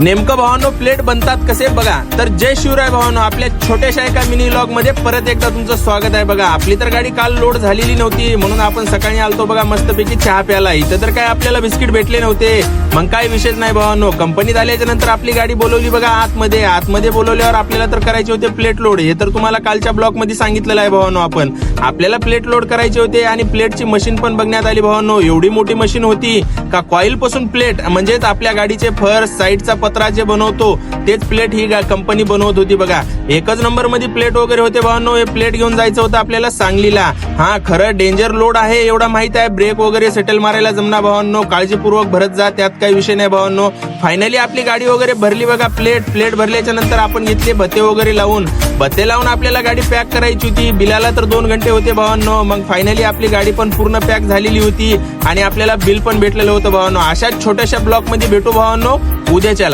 नेमकं भावांनो प्लेट बनतात कसे बघा. तर जय शिवराय भावांनो, आपल्या छोट्याशा एका मिनी व्लॉग मध्ये परत एकदा तुमचं स्वागत आहे. बघा आपली तर गाडी काल लोड झालेली नव्हती म्हणून आपण सकाळी आलतो बघा मस्तपैकी चहा प्यायला. इथं तर काय आपल्याला बिस्किट भेटले नव्हते. मग काय विशेष नाही भावांनो, कंपनीत आल्याच्या नंतर आपली गाडी बोलवली बघा आतमध्ये बोलवल्यावर आपल्याला तर करायचे होते प्लेट लोड. हे तर तुम्हाला कालच्या ब्लॉग मध्ये सांगितलेलं आहे भावांनो. आपल्याला प्लेट लोड करायचे होते आणि प्लेटची मशीन पण बघण्यात आली भावांनो. एवढी मोठी मशीन होती का कॉईल पासून प्लेट म्हणजेच आपल्या गाडीचे फर्स साईडचा पत्रा जे बनवतो तेच प्लेट ही कंपनी बनवत होती बघा. एकच नंबर मध्ये प्लेट वगैरे होते भावांनो. हे प्लेट घेऊन जायचं होतं आपल्याला सांगलीला. हा खरं डेंजर लोड आहे एवढा माहित आहे. ब्रेक वगैरे सेटल मारायला जमना भावांनो, काळजीपूर्वक भरत जा, त्यात काही विषय नाही भावांनो. फायनली आपली गाडी वगैरे भरली बघा. प्लेट भरल्याच्या नंतर आपण घेतले भत्ते वगैरे लावून आपल्याला गाडी पॅक करायची होती. बिलाला तर 2 घंटे होते भावांनो. मग फायनली आपली गाडी पण पूर्ण पॅक झालेली होती आणि आपल्याला बिल पण भेटलेलं होतं भावांनो. अशाच छोट्याशा ब्लॉक मध्ये भेटू भावांनो उद्याच्याला.